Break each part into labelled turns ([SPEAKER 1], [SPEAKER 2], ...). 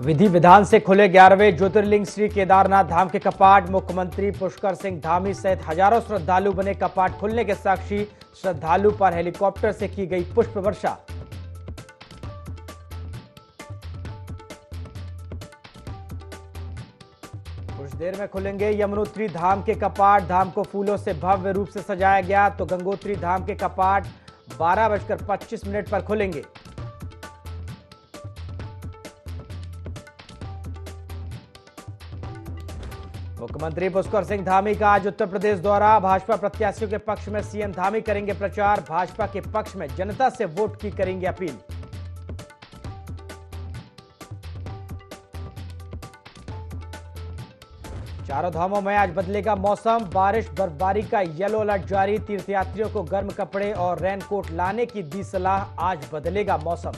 [SPEAKER 1] विधि विधान से खुले 11वें ज्योतिर्लिंग श्री केदारनाथ धाम के कपाट। मुख्यमंत्री पुष्कर सिंह धामी सहित हजारों श्रद्धालु बने कपाट खुलने के साक्षी। श्रद्धालु पर हेलीकॉप्टर से की गई पुष्प वर्षा। कुछ देर में खुलेंगे यमुनोत्री धाम के कपाट। धाम को फूलों से भव्य रूप से सजाया गया तो गंगोत्री धाम के कपाट 12:25 पर खुलेंगे। मुख्यमंत्री पुष्कर सिंह धामी का आज उत्तर प्रदेश दौरा। भाजपा प्रत्याशियों के पक्ष में सीएम धामी करेंगे प्रचार। भाजपा के पक्ष में जनता से वोट की करेंगे अपील। चारों धामों में आज बदलेगा मौसम। बारिश बर्फबारी का येलो अलर्ट जारी। तीर्थयात्रियों को गर्म कपड़े और रेनकोट लाने की दी सलाह। आज बदलेगा मौसम।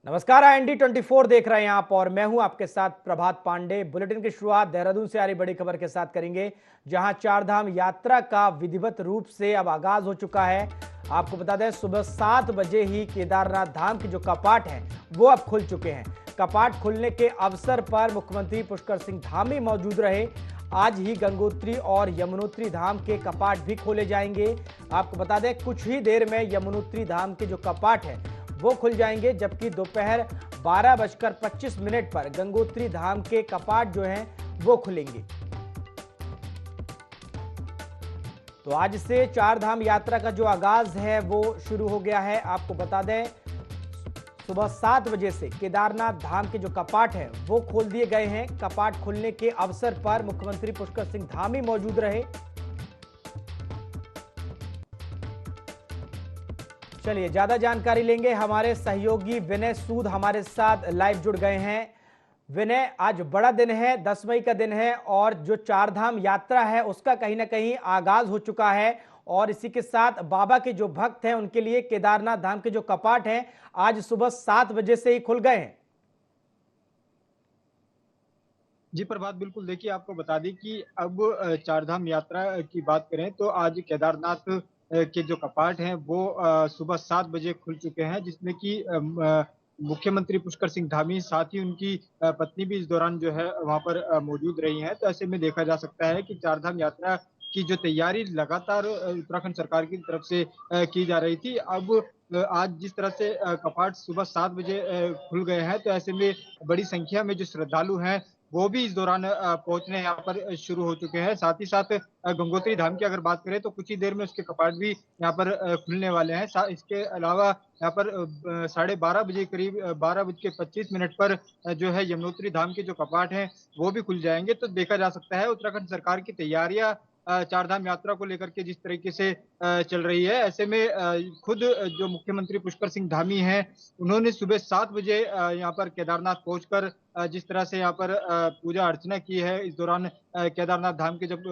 [SPEAKER 1] नमस्कार, IND24 देख रहे हैं आप और मैं हूं आपके साथ प्रभात पांडे। बुलेटिन की शुरुआत देहरादून से आ रही बड़ी खबर के साथ करेंगे, जहां चारधाम यात्रा का विधिवत रूप से अब आगाज हो चुका है। आपको बता दें, सुबह 7 बजे ही केदारनाथ धाम के जो कपाट हैं वो अब खुल चुके हैं। कपाट खुलने के अवसर पर मुख्यमंत्री पुष्कर सिंह धामी मौजूद रहे। आज ही गंगोत्री और यमुनोत्री धाम के कपाट भी खोले जाएंगे। आपको बता दें, कुछ ही देर में यमुनोत्री धाम के जो कपाट हैं वो खुल जाएंगे, जबकि दोपहर 12:25 पर गंगोत्री धाम के कपाट जो हैं वो खुलेंगे। तो आज से चार धाम यात्रा का जो आगाज है वो शुरू हो गया है। आपको बता दें, सुबह 7 बजे से केदारनाथ धाम के जो कपाट हैं वो खोल दिए गए हैं। कपाट खुलने के अवसर पर मुख्यमंत्री पुष्कर सिंह धामी मौजूद रहे। चलिए ज्यादा जानकारी लेंगे, हमारे सहयोगी विनय सूद हमारे साथ लाइव जुड़ गए हैं। विनय, आज बड़ा दिन है, 10 मई का दिन है और जो चारधाम यात्रा है उसका कहीं ना कहीं आगाज हो चुका है और इसी के साथ बाबा के जो भक्त हैं उनके लिए केदारनाथ धाम के जो कपाट हैं आज सुबह 7 बजे से ही खुल गए हैं।
[SPEAKER 2] जी प्रभात, बिल्कुल। देखिए, आपको बता दें कि अब चारधाम यात्रा की बात करें तो आज केदारनाथ के जो कपाट हैं वो सुबह 7 बजे खुल चुके हैं, जिसमें कि मुख्यमंत्री पुष्कर सिंह धामी साथ ही उनकी पत्नी भी इस दौरान जो है वहां पर मौजूद रही हैं। तो ऐसे में देखा जा सकता है कि चारधाम यात्रा की जो तैयारी लगातार उत्तराखंड सरकार की तरफ से की जा रही थी, अब आज जिस तरह से कपाट सुबह 7 बजे खुल गए हैं, तो ऐसे में बड़ी संख्या में जो श्रद्धालु हैं वो भी इस दौरान पहुंचने यहाँ पर शुरू हो चुके हैं। साथ ही साथ गंगोत्री धाम की अगर बात करें तो कुछ ही देर में उसके कपाट भी यहाँ पर खुलने वाले हैं। इसके अलावा यहाँ पर 12:30 बजे करीब 12:25 पर जो है यमुनोत्री धाम के जो कपाट हैं वो भी खुल जाएंगे। तो देखा जा सकता है उत्तराखंड सरकार की तैयारियां चारधाम यात्रा को लेकर के जिस तरीके से चल रही है, ऐसे में खुद जो मुख्यमंत्री पुष्कर सिंह धामी हैं उन्होंने सुबह 7 बजे यहाँ पर केदारनाथ पहुंचकर जिस तरह से यहाँ पर पूजा अर्चना की है। इस दौरान केदारनाथ धाम के जब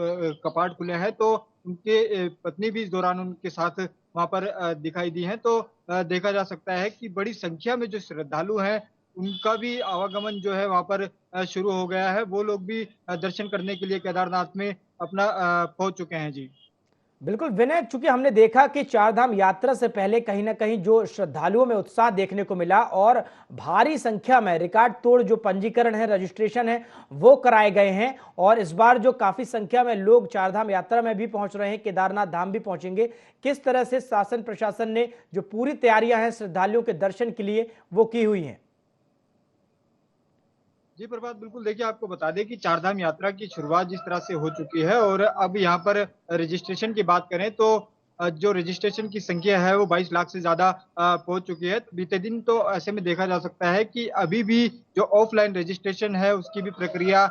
[SPEAKER 2] कपाट खुले हैं तो उनके पत्नी भी इस दौरान उनके साथ वहां पर दिखाई दी हैं। तो देखा जा सकता है कि बड़ी संख्या में जो श्रद्धालु हैं उनका भी आवागमन जो है वहां पर शुरू हो गया है। वो लोग भी दर्शन करने के लिए केदारनाथ में अपना पहुंच चुके हैं। जी
[SPEAKER 1] बिल्कुल विनय, चूंकि हमने देखा कि चारधाम यात्रा से पहले कहीं ना कहीं जो श्रद्धालुओं में उत्साह देखने को मिला और भारी संख्या में रिकॉर्ड तोड़ जो पंजीकरण है, रजिस्ट्रेशन है वो कराए गए हैं और इस बार जो काफी संख्या में लोग चारधाम यात्रा में भी पहुंच रहे हैं, केदारनाथ धाम भी पहुंचेंगे। किस तरह से शासन प्रशासन ने जो पूरी तैयारियां हैं श्रद्धालुओं के दर्शन के लिए वो की हुई है?
[SPEAKER 2] जी प्रभात, बिल्कुल। देखिए, आपको बता दें कि चारधाम यात्रा की शुरुआत जिस तरह से हो चुकी है और अब यहाँ पर रजिस्ट्रेशन की बात करें तो जो रजिस्ट्रेशन की संख्या है वो 22 लाख से ज्यादा पहुंच चुकी है। बीते दिन तो ऐसे में देखा जा सकता है कि अभी भी जो ऑफलाइन रजिस्ट्रेशन है उसकी भी प्रक्रिया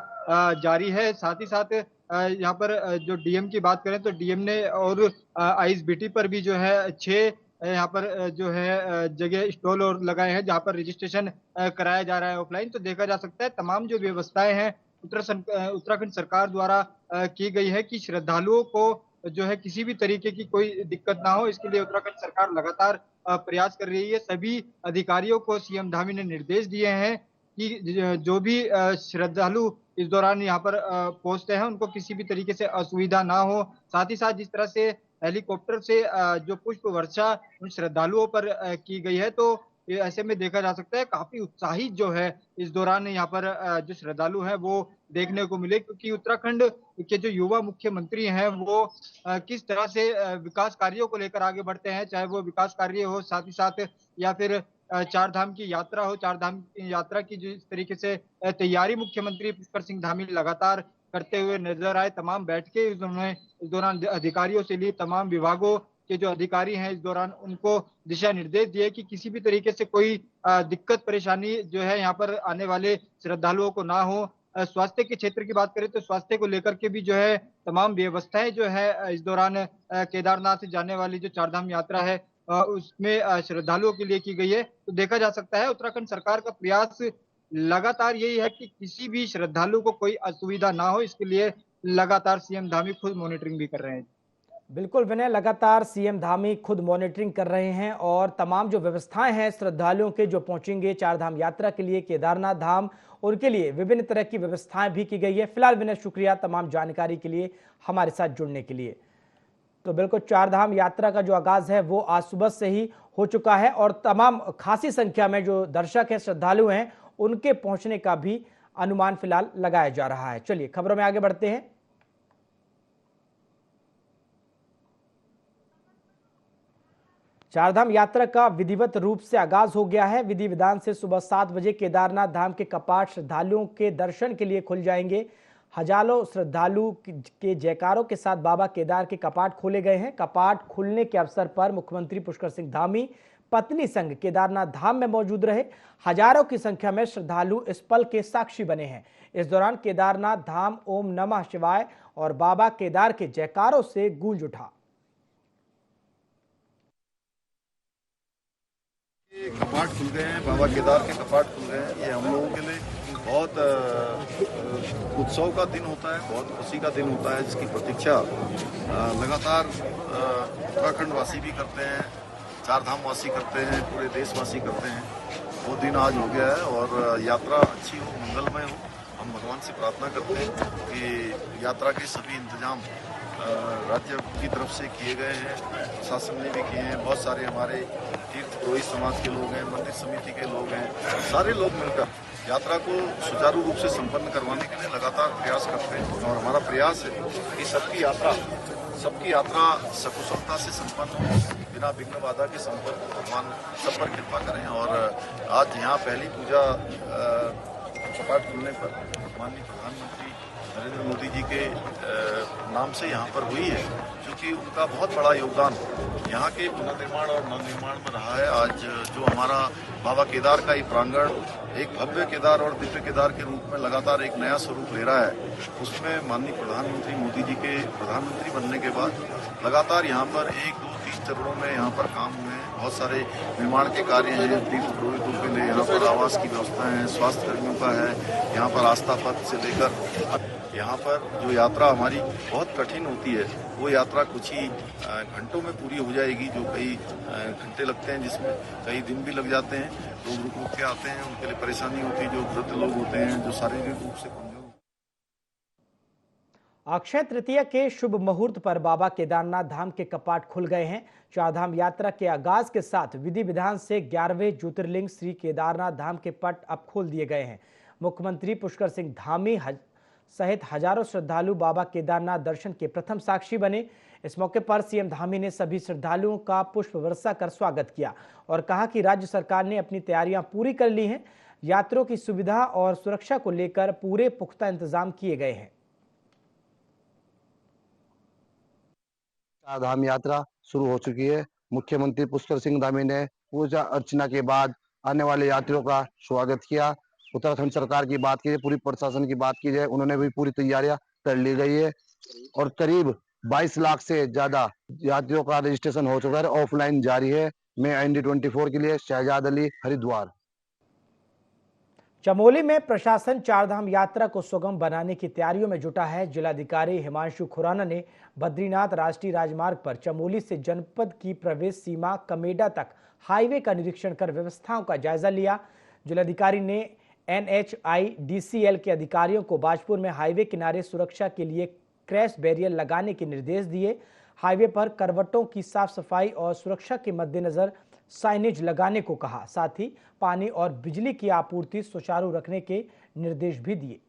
[SPEAKER 2] जारी है। साथ ही साथ यहाँ पर जो डीएम की बात करें तो डीएम ने और आईएसबीटी पर भी जो है 6 यहाँ पर जो है जगह स्टॉल और लगाए हैं जहाँ पर रजिस्ट्रेशन कराया जा रहा है ऑफलाइन। तो देखा जा सकता है तमाम जो व्यवस्थाएं हैं उत्तराखंड सरकार द्वारा की गई है कि श्रद्धालुओं को जो है किसी भी तरीके की कोई दिक्कत ना हो, इसके लिए उत्तराखंड सरकार लगातार प्रयास कर रही है। सभी अधिकारियों को सीएम धामी ने निर्देश दिए हैं कि जो भी श्रद्धालु इस दौरान यहाँ पर पहुंचते हैं उनको किसी भी तरीके से असुविधा ना हो। साथ ही साथ जिस तरह से हेलीकॉप्टर से जो पुष्प वर्षा उन श्रद्धालुओं पर की गई है। तो ऐसे में देखा जा सकता है काफी उत्साहित जो है इस दौरान यहाँ पर जो श्रद्धालु हैं वो देखने को मिले, क्योंकि उत्तराखंड के जो युवा मुख्यमंत्री हैं वो किस तरह से विकास कार्यों को लेकर आगे बढ़ते हैं, चाहे वो विकास कार्य हो, साथ ही साथ या फिर चार धाम की यात्रा हो। चार धाम की यात्रा की जिस तरीके से तैयारी मुख्यमंत्री पुष्कर सिंह धामी लगातार करते हुए नजर आए, तमाम बैठकें उन्होंने इस दौरान अधिकारियों से ली, तमाम विभागों के जो अधिकारी हैं इस दौरान उनको दिशा निर्देश दिए कि किसी भी तरीके से कोई दिक्कत परेशानी जो है यहाँ पर आने वाले श्रद्धालुओं को ना हो। स्वास्थ्य के क्षेत्र की बात करें तो स्वास्थ्य को लेकर के भी जो है तमाम व्यवस्थाएं जो है इस दौरान केदारनाथ जाने वाली जो चारधाम यात्रा है उसमें श्रद्धालुओं के लिए की गई है। तो देखा जा सकता है उत्तराखंड सरकार का प्रयास लगातार यही है कि किसी भी श्रद्धालु को कोई असुविधा ना हो, इसके लिए लगातार सीएम धामी खुद मॉनिटरिंग भी कर रहे हैं।
[SPEAKER 1] बिल्कुल विनय, लगातार सीएम धामी खुद मॉनिटरिंग कर रहे हैं और तमाम जो व्यवस्थाएं हैं श्रद्धालुओं के जो पहुंचेंगे चारधाम यात्रा के लिए केदारनाथ धाम, उनके लिए विभिन्न तरह की व्यवस्थाएं भी की गई है। फिलहाल विनय शुक्रिया तमाम जानकारी के लिए, हमारे साथ जुड़ने के लिए। तो बिल्कुल चारधाम यात्रा का जो आगाज है वो आज सुबह से ही हो चुका है और तमाम खासी संख्या में जो दर्शक हैं, श्रद्धालु हैं, उनके पहुंचने का भी अनुमान फिलहाल लगाया जा रहा है। चलिए खबरों में आगे बढ़ते हैं। चारधाम यात्रा का विधिवत रूप से आगाज हो गया है। विधि विधान से सुबह 7 बजे केदारनाथ धाम के कपाट श्रद्धालुओं के दर्शन के लिए खुल जाएंगे। हजारों श्रद्धालु के जयकारों के साथ बाबा केदार के कपाट खोले गए हैं। कपाट खुलने के अवसर पर मुख्यमंत्री पुष्कर सिंह धामी पत्नी संग केदारनाथ धाम में मौजूद रहे। हजारों की संख्या में श्रद्धालु इस पल के साक्षी बने हैं। इस दौरान केदारनाथ धाम ओम नमः शिवाय और बाबा केदार के जयकारों से गूंज उठा।
[SPEAKER 3] कपाट खुल गए हैं, बाबा केदार के कपाट खुल गए हैं। ये हम लोगों के लिए बहुत उत्सव का दिन होता है, बहुत खुशी का दिन होता है, जिसकी प्रतीक्षा लगातार उत्तराखंड वासी भी करते हैं, चार धाम वासी करते हैं, पूरे देशवासी करते हैं। वो दिन आज हो गया है और यात्रा अच्छी हो, मंगलमय हो। हम भगवान से प्रार्थना करते हैं कि यात्रा के सभी इंतजाम राज्य की तरफ से किए गए हैं, प्रशासन ने भी किए हैं। बहुत सारे हमारे तीर्थ पुरोहित समाज के लोग हैं, मंदिर समिति के लोग हैं, सारे लोग मिलकर यात्रा को सुचारू रूप से संपन्न करवाने के लिए लगातार प्रयास करते हैं। और हमारा प्रयास है कि सबकी यात्रा सकुशलता से संपन्न हो, बिना विघ्न बाधा के संपन्न। भगवान सब पर कृपा करें। और आज यहाँ पहली पूजा कपाट खुलने पर माननीय प्रधानमंत्री नरेंद्र मोदी जी के नाम से यहाँ पर हुई है, क्योंकि उनका बहुत बड़ा योगदान यहाँ के पुनर्निर्माण और नवनिर्माण में रहा है। आज जो हमारा बाबा केदार का ये प्रांगण एक भव्य केदार और दिव्य केदार के रूप में लगातार एक नया स्वरूप ले रहा है, उसमें माननीय प्रधानमंत्री मोदी जी के प्रधानमंत्री बनने के बाद लगातार यहाँ पर 1, 2, 3 चरणों में यहाँ पर काम हुए हैं। बहुत सारे निर्माण के कार्य हैं, तीर्थ पुरोहितों के लिए यहाँ पर आवास की व्यवस्था है, स्वास्थ्य कर्मियों का है, यहाँ पर आस्था पथ से लेकर यहाँ पर जो यात्रा हमारी बहुत कठिन होती है, वो यात्रा कुछ ही घंटों में पूरी हो जाएगी। जो कई घंटे लगते हैं, जिसमें कई दिन भी लग जाते हैं, लोग रुक रुक के आते हैं, उनके लिए परेशानी होती है। जो वृद्ध लोग होते हैं, जो शारीरिक रूप से कमजोर।
[SPEAKER 1] अक्षय तृतीया के शुभ मुहूर्त पर बाबा केदारनाथ धाम के कपाट खुल गए हैं। चारधाम यात्रा के आगाज के साथ विधि विधान से 11वें ज्योतिर्लिंग श्री केदारनाथ धाम के पट अब खोल दिए गए हैं। मुख्यमंत्री पुष्कर सिंह धामी सहित हजारों श्रद्धालु बाबा केदारनाथ दर्शन के प्रथम साक्षी बने। इस मौके पर सीएम धामी ने सभी श्रद्धालुओं का पुष्प वर्षा कर स्वागत किया और कहा कि राज्य सरकार ने अपनी तैयारियां पूरी कर ली हैं। यात्रियों की सुविधा और सुरक्षा को लेकर पूरे पुख्ता इंतजाम किए गए हैं।
[SPEAKER 4] चारधाम यात्रा शुरू हो चुकी है। मुख्यमंत्री पुष्कर सिंह धामी ने पूजा अर्चना के बाद आने वाले यात्रियों का स्वागत किया। उत्तराखंड सरकार की बात कीजिए, पूरी प्रशासन की बात की जाए, उन्होंने भी पूरी तैयारियां कर ली गई है और करीब 22 लाख से ज्यादा यात्रियों का रजिस्ट्रेशन हो चुका है। ऑफलाइन जारी है। मैं ND24 के लिए शहजाद अली, हरिद्वार।
[SPEAKER 1] चमोली में प्रशासन चारधाम यात्रा को सुगम बनाने की तैयारियों में जुटा है। जिलाधिकारी हिमांशु खुराना ने बद्रीनाथ राष्ट्रीय राजमार्ग पर चमोली से जनपद की प्रवेश सीमा कमेडा तक हाईवे का निरीक्षण कर व्यवस्थाओं का जायजा लिया। जिलाधिकारी ने NHIDCL के अधिकारियों को बाजपुर में हाईवे किनारे सुरक्षा के लिए क्रैश बैरियर लगाने के निर्देश दिए। हाईवे पर करवटों की साफ सफाई और सुरक्षा के मद्देनजर साइनेज लगाने को कहा। साथ ही पानी और बिजली की आपूर्ति सुचारू रखने के निर्देश भी दिए।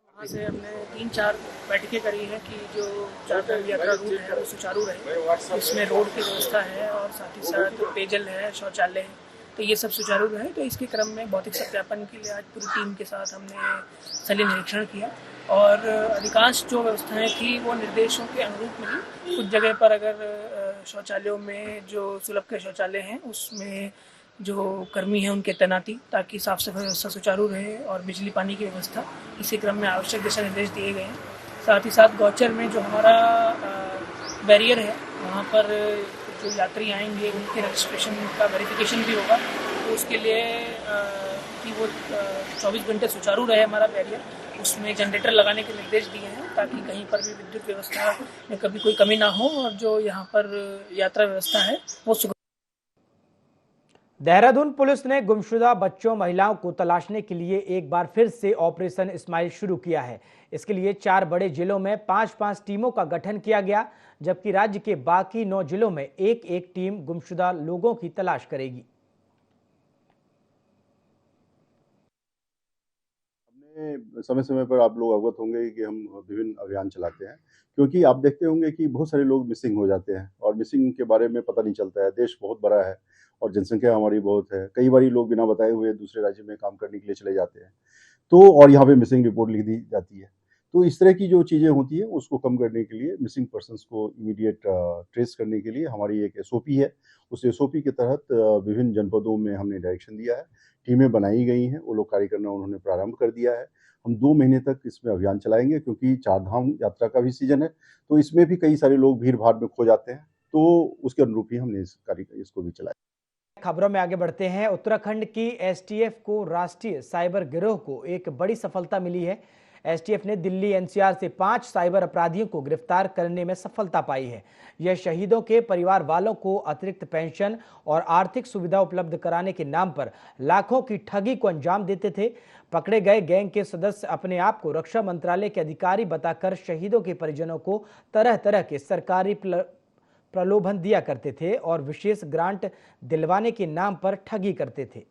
[SPEAKER 5] वहाँ से हमने 3-4 बैठकें करी है कि जो चारधाम यात्रा रूट है वो सुचारू रहे, इसमें रोड की व्यवस्था है और साथ ही साथ पेयजल है, शौचालय है, तो ये सब सुचारू रहे। तो इसके क्रम में भौतिक सत्यापन के लिए आज पूरी टीम के साथ हमने स्थलीय निरीक्षण किया और अधिकांश जो व्यवस्थाएं थी वो निर्देशों के अनुरूप मिली। कुछ जगह पर अगर शौचालयों में जो सुलभ के शौचालय हैं उसमें जो कर्मी हैं उनके तैनाती, ताकि साफ सफाई व्यवस्था सुचारू रहे और बिजली पानी की व्यवस्था, इसी क्रम में आवश्यक दिशा निर्देश दिए गए हैं। साथ ही साथ गौचर में जो हमारा बैरियर है वहाँ पर जो यात्री आएंगे उनके रजिस्ट्रेशन का वेरिफिकेशन भी होगा, तो उसके लिए कि वो 24 घंटे सुचारू रहे हमारा बैरियर, उसमें जनरेटर लगाने के निर्देश दिए हैं ताकि कहीं पर भी विद्युत व्यवस्था में कभी कोई कमी ना हो और जो यहाँ पर यात्रा व्यवस्था है वो
[SPEAKER 1] देहरादून पुलिस ने गुमशुदा बच्चों महिलाओं को तलाशने के लिए एक बार फिर से ऑपरेशन स्माइल शुरू किया है। इसके लिए 4 बड़े जिलों में 5-5 टीमों का गठन किया गया, जबकि राज्य के बाकी 9 जिलों में एक टीम गुमशुदा लोगों की तलाश करेगी।
[SPEAKER 6] समय समय पर आप लोग अवगत होंगे कि हम विभिन्न अभियान चलाते हैं, क्योंकि आप देखते होंगे कि बहुत सारे लोग मिसिंग हो जाते हैं और मिसिंग के बारे में पता नहीं चलता है। देश बहुत बड़ा है और जनसंख्या हमारी बहुत है। कई बार लोग बिना बताए हुए दूसरे राज्य में काम करने के लिए चले जाते हैं, तो और यहाँ पे मिसिंग रिपोर्ट लिख दी जाती है। तो इस तरह की जो चीज़ें होती है उसको कम करने के लिए, मिसिंग पर्सन्स को इमीडिएट ट्रेस करने के लिए हमारी एक SOP है। उस SOP के तहत विभिन्न जनपदों में हमने डायरेक्शन दिया है, टीमें बनाई गई हैं, वो लोग कार्य करना उन्होंने प्रारंभ कर दिया है। हम 2 महीने तक इसमें अभियान चलाएंगे, क्योंकि चारधाम यात्रा का भी सीजन है, तो इसमें भी कई सारे लोग भीड़ भाड़ में खो जाते हैं, तो उसके अनुरूप ही हमने इसको भी चलाया।
[SPEAKER 1] खबरों में आगे बढ़ते हैं। उत्तराखंड की STF को राष्ट्रीय साइबर गिरोह को एक बड़ी सफलता मिली है। STF ने दिल्ली NCR से 5 साइबर अपराधियों को गिरफ्तार करने में सफलता पाई है। यह शहीदों के परिवार वालों को अतिरिक्त पेंशन और आर्थिक सुविधा उपलब्ध कराने के नाम पर लाखों की ठगी को अंजाम देते थे। पकड़े गए गैंग के सदस्य अपने आप को रक्षा मंत्रालय के अधिकारी बताकर शहीदों के परिजनों को तरह तरह के सरकारी प्रलोभन दिया करते थे और विशेष ग्रांट दिलवाने के नाम पर ठगी करते थे।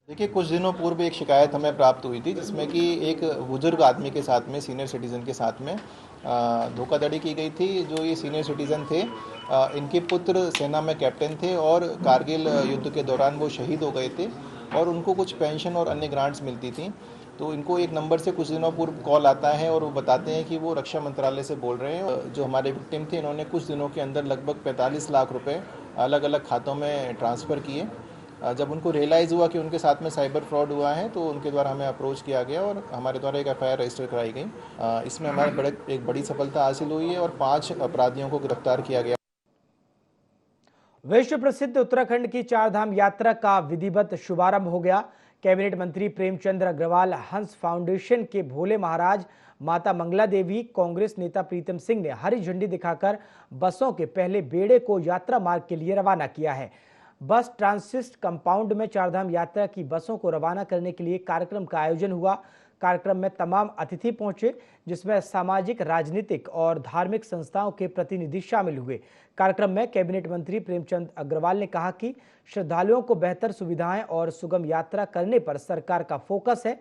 [SPEAKER 7] देखिए, कुछ दिनों पूर्व एक शिकायत हमें प्राप्त हुई थी जिसमें कि एक बुजुर्ग आदमी के साथ में, सीनियर सिटीज़न के साथ में धोखाधड़ी की गई थी। जो ये सीनियर सिटीज़न थे, इनके पुत्र सेना में कैप्टन थे और कारगिल युद्ध के दौरान वो शहीद हो गए थे और उनको कुछ पेंशन और अन्य ग्रांट्स मिलती थी। तो इनको एक नंबर से कुछ दिनों पूर्व कॉल आता है और वो बताते हैं कि वो रक्षा मंत्रालय से बोल रहे हैं। जो हमारे विक्टिम थे, इन्होंने कुछ दिनों के अंदर लगभग 45 लाख रुपए अलग अलग खातों में ट्रांसफ़र किए। जब उनको रियलाइज़ हुआ कि उनके साथ में साइबर फ्रॉड हुआ है, तो उनके द्वारा हमें अप्रोच किया गया और हमारे द्वारा एक FIR रजिस्टर कराई गई। इसमें हमारे एक बड़ी सफलता हासिल हुई है और 5 अपराधियों को गिरफ्तार किया गया।
[SPEAKER 1] विश्व प्रसिद्ध उत्तराखंड की चारधाम यात्रा का विधिवत शुभारंभ हो गया। कैबिनेट मंत्री प्रेमचंद्र अग्रवाल, हंस फाउंडेशन के भोले महाराज, माता मंगला देवी, कांग्रेस नेता प्रीतम सिंह ने हरी झंडी दिखाकर बसों के पहले बेड़े को यात्रा मार्ग के लिए रवाना किया है। बस ट्रांसिट कंपाउंड में चारधाम यात्रा की बसों को रवाना करने के लिए कार्यक्रम का आयोजन हुआ। कार्यक्रम में तमाम अतिथि पहुंचे, जिसमें सामाजिक, राजनीतिक और धार्मिक संस्थाओं के प्रतिनिधि शामिल हुए। कार्यक्रम में कैबिनेट मंत्री प्रेमचंद अग्रवाल ने कहा कि श्रद्धालुओं को बेहतर सुविधाएं और सुगम यात्रा करने पर सरकार का फोकस है।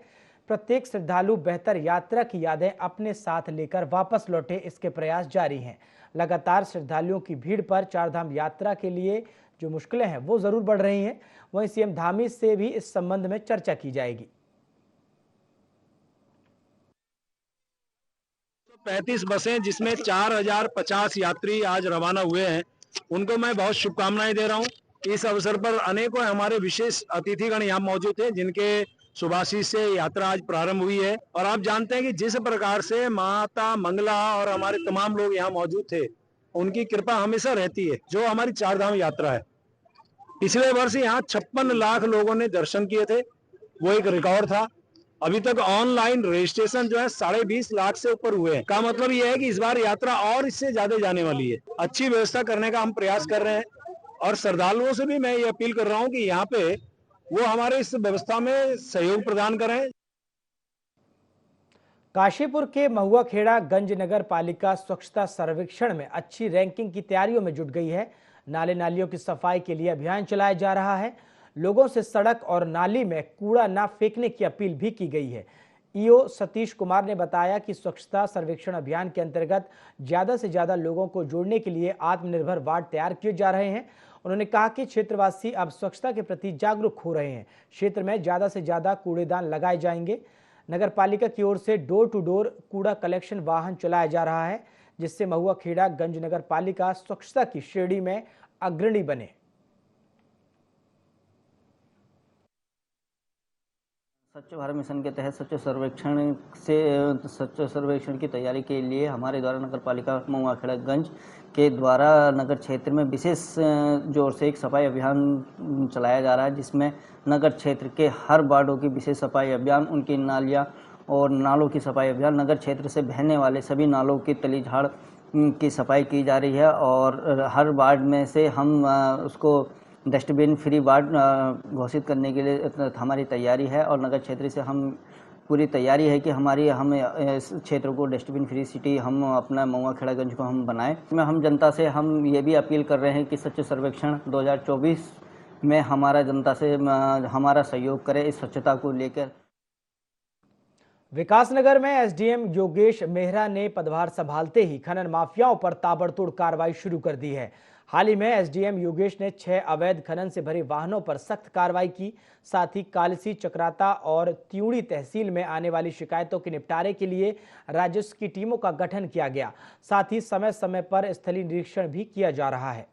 [SPEAKER 1] प्रत्येक श्रद्धालु बेहतर यात्रा की यादें अपने साथ लेकर वापस लौटे, इसके प्रयास जारी हैं। लगातार श्रद्धालुओं की भीड़ पर चारधाम यात्रा के लिए जो मुश्किलें हैं वो जरूर बढ़ रही हैं। वहीं CM धामी से भी इस संबंध में चर्चा की जाएगी।
[SPEAKER 8] 35 बसें जिसमें 4050 यात्री आज रवाना हुए हैं, उनको मैं बहुत शुभकामनाएं दे रहा हूं। इस अवसर पर अनेकों हमारे विशेष अतिथिगण यहाँ मौजूद थे, जिनके शुभाशीष से यात्रा आज प्रारंभ हुई है। और आप जानते हैं कि जिस प्रकार से माता मंगला और हमारे तमाम लोग यहाँ मौजूद थे, उनकी कृपा हमेशा रहती है। जो हमारी चारधाम यात्रा है, पिछले वर्ष यहाँ 56 लाख लोगों ने दर्शन किए थे, वो एक रिकॉर्ड था। अभी तक ऑनलाइन रजिस्ट्रेशन जो है 20.5 लाख से ऊपर हुए हैं। का मतलब ये है कि इस बार यात्रा और इससे ज्यादा जाने वाली है। अच्छी व्यवस्था करने का हम प्रयास कर रहे हैं और श्रद्धालुओं से भी मैं ये अपील कर रहा हूँ कि यहाँ पे वो हमारे इस व्यवस्था में सहयोग प्रदान करें।
[SPEAKER 1] काशीपुर के महुआ खेड़ा गंज नगर पालिका स्वच्छता सर्वेक्षण में अच्छी रैंकिंग की तैयारियों में जुट गई है। नाले नालियों की सफाई के लिए अभियान चलाया जा रहा है। लोगों से सड़क और नाली में कूड़ा न फेंकने की अपील भी की गई है। ईओ सतीश कुमार ने बताया कि स्वच्छता सर्वेक्षण अभियान के अंतर्गत ज्यादा से ज्यादा लोगों को जोड़ने के लिए आत्मनिर्भर वार्ड तैयार किए जा रहे हैं। उन्होंने कहा कि क्षेत्रवासी अब स्वच्छता के प्रति जागरूक हो रहे हैं। क्षेत्र में ज्यादा से ज्यादा कूड़ेदान लगाए जाएंगे। नगर पालिका की ओर से डोर टू डोर कूड़ा कलेक्शन वाहन चलाया जा रहा है, जिससे महुआ खेड़ा गंज नगर पालिका स्वच्छता की श्रेणी में अग्रणी बने।
[SPEAKER 9] स्वच्छ भारत मिशन के तहत स्वच्छ सर्वेक्षण की तैयारी के लिए हमारे द्वारा नगर पालिका महुआ खेड़ा गंज के द्वारा नगर क्षेत्र में विशेष जोर से एक सफाई अभियान चलाया जा रहा है, जिसमें नगर क्षेत्र के हर वार्डों की विशेष सफाई अभियान, उनकी नालियां और नालों की सफाई अभियान, नगर क्षेत्र से बहने वाले सभी नालों की तली झाड़ की सफाई की जा रही है। और हर वार्ड में से हम उसको डस्टबिन फ्री वार्ड घोषित करने के लिए हमारी तैयारी है। और नगर क्षेत्र से हम पूरी तैयारी है कि हम इस क्षेत्र को डस्टबिन फ्री सिटी हम अपना महुआ खेड़ा गंज को हम बनाएं। इसमें हम जनता से हम ये भी अपील कर रहे हैं कि स्वच्छ सर्वेक्षण 2024 में हमारा जनता से हमारा सहयोग करे इस स्वच्छता को लेकर।
[SPEAKER 1] विकासनगर में एसडीएम योगेश मेहरा ने पदभार संभालते ही खनन माफियाओं पर ताबड़तोड़ कार्रवाई शुरू कर दी है। हाल ही में एसडीएम योगेश ने 6 अवैध खनन से भरे वाहनों पर सख्त कार्रवाई की। साथ ही कालसी, चक्राता और त्यूड़ी तहसील में आने वाली शिकायतों के निपटारे के लिए राजस्व की टीमों का गठन किया गया। साथ ही समय समय पर स्थलीय निरीक्षण भी किया जा रहा है।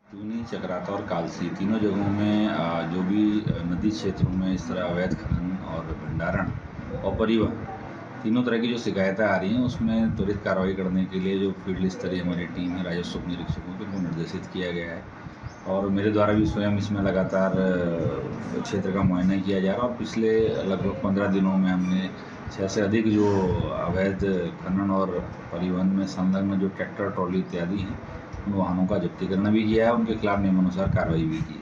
[SPEAKER 10] त्यूनी, चक्राता और कालसी तीनों जगहों में जो भी नदी क्षेत्रों में इस तरह अवैध खनन और भंडारण और परिवहन तीनों तरह की जो शिकायतें आ रही हैं, उसमें त्वरित कार्रवाई करने के लिए जो फील्ड स्तरीय हमारी टीम है राजस्व निरीक्षकों को निर्देशित किया गया है। और मेरे द्वारा भी स्वयं इसमें लगातार क्षेत्र का मुआयना किया जा रहा है। और पिछले लगभग 15 दिनों में हमने 6 से अधिक जो अवैध खनन और परिवहन में संलग्न जो ट्रैक्टर, ट्रॉली इत्यादि हैं, उन वाहनों का जब्तीकरण भी किया है। उनके खिलाफ नियमानुसार कार्रवाई भी की है।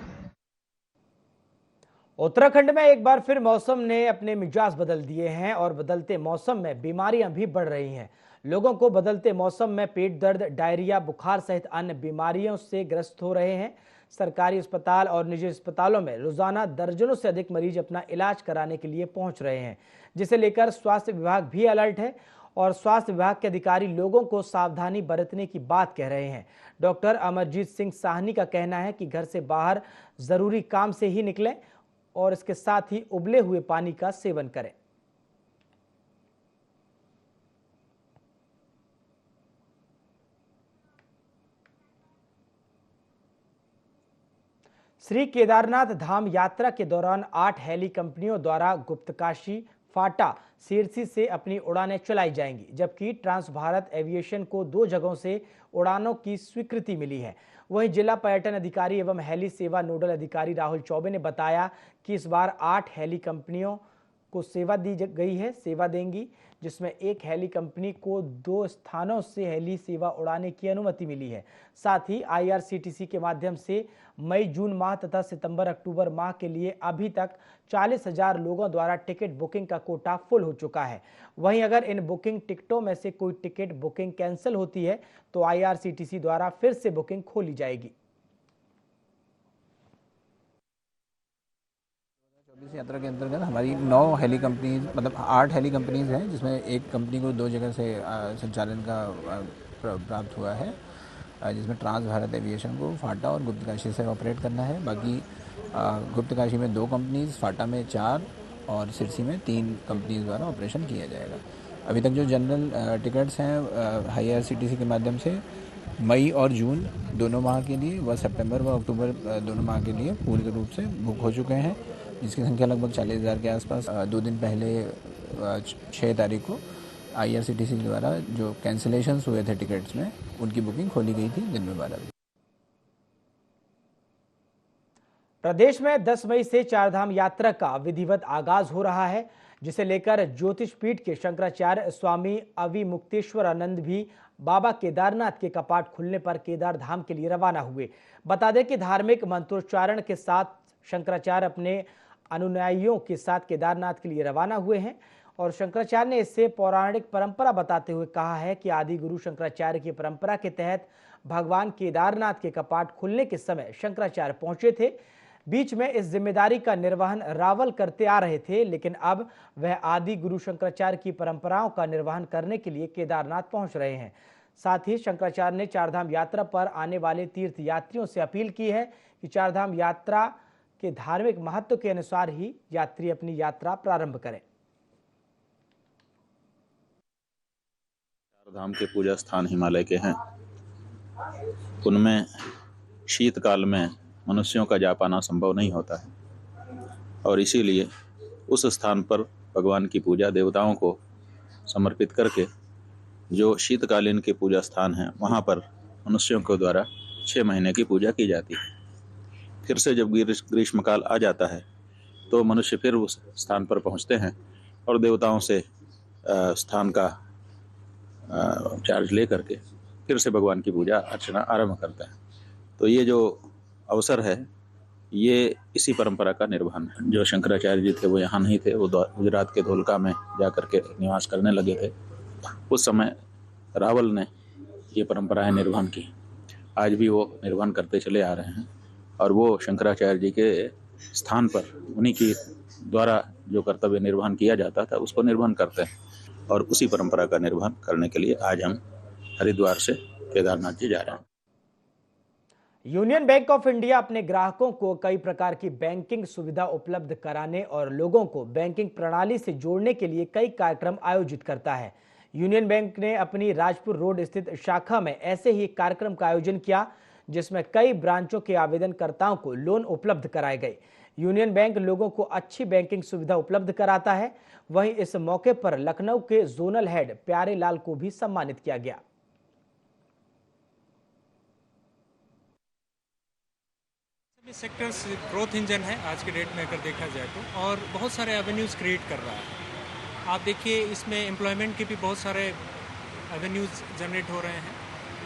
[SPEAKER 1] उत्तराखंड में एक बार फिर मौसम ने अपने मिजाज बदल दिए हैं और बदलते मौसम में बीमारियां भी बढ़ रही हैं। लोगों को बदलते मौसम में पेट दर्द, डायरिया, बुखार सहित अन्य बीमारियों से ग्रस्त हो रहे हैं। सरकारी अस्पताल और निजी अस्पतालों में रोजाना दर्जनों से अधिक मरीज अपना इलाज कराने के लिए पहुंच रहे हैं, जिसे लेकर स्वास्थ्य विभाग भी अलर्ट है। और स्वास्थ्य विभाग के अधिकारी लोगों को सावधानी बरतने की बात कह रहे हैं। डॉक्टर अमरजीत सिंह साहनी का कहना है कि घर से बाहर जरूरी काम से ही निकलें और इसके साथ ही उबले हुए पानी का सेवन करें। श्री केदारनाथ धाम यात्रा के दौरान 8 हेली कंपनियों द्वारा गुप्तकाशी, फाटा, सिरसी से अपनी उड़ानें चलाई जाएंगी, जबकि ट्रांस भारत एविएशन को 2 जगहों से उड़ानों की स्वीकृति मिली है। वहीं जिला पर्यटन अधिकारी एवं हेली सेवा नोडल अधिकारी राहुल चौबे ने बताया कि इस बार 8 हेली कंपनियों को सेवा दी गई है, सेवा देंगी, जिसमें एक हेली कंपनी को 2 स्थानों से हेली सेवा उड़ाने की अनुमति मिली है। साथ ही IRCTC के माध्यम से मई जून माह तथा सितंबर अक्टूबर माह के लिए अभी तक 40,000 लोगों द्वारा टिकट बुकिंग का कोटा फुल हो चुका है। वहीं अगर इन बुकिंग टिकटों में से कोई टिकट बुकिंग कैंसिल होती है तो IRCTC द्वारा फिर से बुकिंग खोली जाएगी।
[SPEAKER 11] इस यात्रा के अंतर्गत हमारी 9 हेली कंपनीज, मतलब 8 हेली कंपनीज हैं, जिसमें एक कंपनी को 2 जगह से संचालन का प्राप्त हुआ है, जिसमें ट्रांस भारत एविएशन को फाटा और गुप्तकाशी से ऑपरेट करना है। बाकी गुप्तकाशी में 2 कंपनीज, फाटा में 4 और सिरसी में 3 कंपनीज द्वारा ऑपरेशन किया जाएगा। अभी तक जो जनरल टिकट्स हैं IRCTC के माध्यम से मई और जून दोनों माह के लिए व सितंबर व अक्टूबर दोनों माह के लिए पूर्ण रूप से बुक हो चुके हैं, जिसकी संख्या लगभग 40,000 के आसपास। 2 दिन पहले 6 तारीख को IRCTC द्वारा जो कैंसिलेशंस हुए थे टिकट्स में, उनकी बुकिंग खोली गई थी दिन में 12 बजे।
[SPEAKER 1] प्रदेश में 10 मई से चारधाम यात्रा का विधिवत आगाज हो रहा है। जिसे लेकर ज्योतिष पीठ के शंकराचार्य स्वामी अविमुक्तेश्वर आनंद भी बाबा केदारनाथ के कपाट खुलने पर केदार धाम के लिए रवाना हुए। बता दें कि धार्मिक मंत्रोच्चारण के साथ शंकराचार्य अपने अनुयायियों के साथ केदारनाथ के लिए रवाना हुए हैं और शंकराचार्य ने इससे पौराणिक परंपरा बताते हुए कहा है कि आदि गुरु शंकराचार्य की परंपरा के तहत भगवान केदारनाथ के कपाट खुलने के समय शंकराचार्य पहुंचे थे। बीच में इस जिम्मेदारी का निर्वहन रावल करते आ रहे थे, लेकिन अब वह आदि गुरु शंकराचार्य की परंपराओं का निर्वहन करने के लिए केदारनाथ पहुंच रहे हैं। साथ ही शंकराचार्य ने चारधाम यात्रा पर आने वाले तीर्थ यात्रियों से अपील की है कि चारधाम यात्रा के धार्मिक महत्व के अनुसार ही यात्री अपनी यात्रा प्रारंभ करें।
[SPEAKER 12] चारधाम के पूजा स्थान हिमालय के हैं। उनमें शीतकाल में मनुष्यों का जा पाना संभव नहीं होता है और इसीलिए उस स्थान पर भगवान की पूजा देवताओं को समर्पित करके जो शीतकालीन के पूजा स्थान हैं वहाँ पर मनुष्यों के द्वारा 6 महीने की पूजा की जाती है। फिर से जब ग्रीष्मकाल आ जाता है तो मनुष्य फिर उस स्थान पर पहुँचते हैं और देवताओं से स्थान का चार्ज ले करके फिर से भगवान की पूजा अर्चना आरंभ करते हैं। तो ये जो अवसर है ये इसी परंपरा का निर्वहन है। जो शंकराचार्य जी थे वो यहाँ नहीं थे, वो गुजरात के धोलका में जा करके निवास करने लगे थे। उस समय रावल ने ये परंपराएं निर्वहन की, आज भी वो निर्वहन करते चले आ रहे हैं और वो शंकराचार्य जी के स्थान पर उन्हीं की द्वारा जो कर्तव्य निर्वहन किया जाता था उसको निर्वहन करते हैं और उसी परंपरा का निर्वहन करने के लिए आज हम हरिद्वार से केदारनाथ जी जा रहे हैं।
[SPEAKER 1] यूनियन बैंक ऑफ इंडिया अपने ग्राहकों को कई प्रकार की बैंकिंग सुविधा उपलब्ध कराने और लोगों को बैंकिंग प्रणाली से जोड़ने के लिए कई कार्यक्रम आयोजित करता है। यूनियन बैंक ने अपनी राजपुर रोड स्थित शाखा में ऐसे ही कार्यक्रम का आयोजन किया जिसमें कई ब्रांचों के आवेदनकर्ताओं को लोन उपलब्ध कराए गए। यूनियन बैंक लोगों को अच्छी बैंकिंग सुविधा उपलब्ध कराता है। वहीं इस मौके पर लखनऊ के जोनल हेड प्यारे लाल को भी सम्मानित किया गया।
[SPEAKER 13] सेक्टर्स ग्रोथ इंजन है आज के डेट में अगर देखा जाए तो, और बहुत सारे एवेन्यूज़ क्रिएट कर रहा है। आप देखिए इसमें एम्प्लॉयमेंट के भी बहुत सारे एवेन्यूज़ जनरेट हो रहे हैं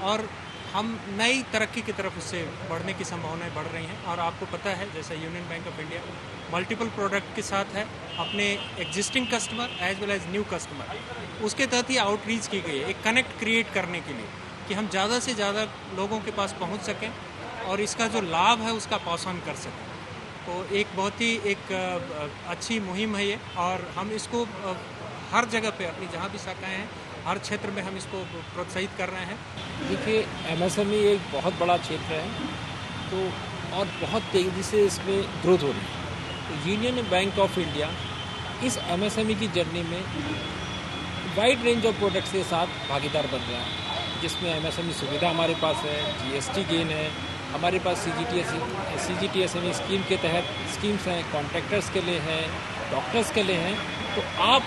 [SPEAKER 13] और हम नई तरक्की की तरफ उससे बढ़ने की संभावनाएं बढ़ रही हैं। और आपको पता है जैसा Union Bank of India multiple product के साथ है, अपने existing customer as well as new customer, उसके तहत ही आउटरीच की गई है एक कनेक्ट क्रिएट करने के लिए कि हम ज़्यादा से ज़्यादा लोगों के पास पहुँच सकें और इसका जो लाभ है उसका पास ऑन कर सकें। तो एक बहुत ही एक अच्छी मुहिम है ये और हम इसको हर जगह पे अपनी जहाँ भी शाखाएँ हैं हर क्षेत्र में हम इसको प्रोत्साहित कर रहे हैं।
[SPEAKER 14] देखिए एमएसएमई एक बहुत बड़ा क्षेत्र है तो और बहुत तेज़ी से इसमें ग्रोथ हो रही है। तो यूनियन बैंक ऑफ इंडिया इस एमएसएमई की जर्नी में वाइड रेंज ऑफ प्रोडक्ट्स के साथ भागीदार बन रहा है, जिसमें एमएसएमई सुविधा हमारे पास है, जीएसटी गेन है, हमारे पास सीजीटीएसएमई स्कीम के तहत स्कीम्स हैं, कॉन्ट्रैक्टर्स के लिए हैं, डॉक्टर्स के लिए हैं। तो आप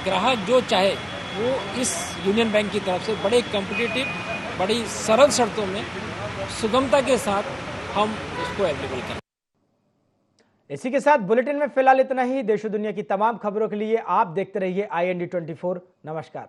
[SPEAKER 14] ग्राहक जो चाहे वो इस यूनियन बैंक की तरफ से बड़े कॉम्पिटिटिव, बड़ी सरल शर्तों में सुगमता के साथ हम इसको अवेलेबल करें।
[SPEAKER 1] इसी के साथ बुलेटिन में फिलहाल इतना ही। देश और दुनिया की तमाम खबरों के लिए आप देखते रहिए IND24। नमस्कार।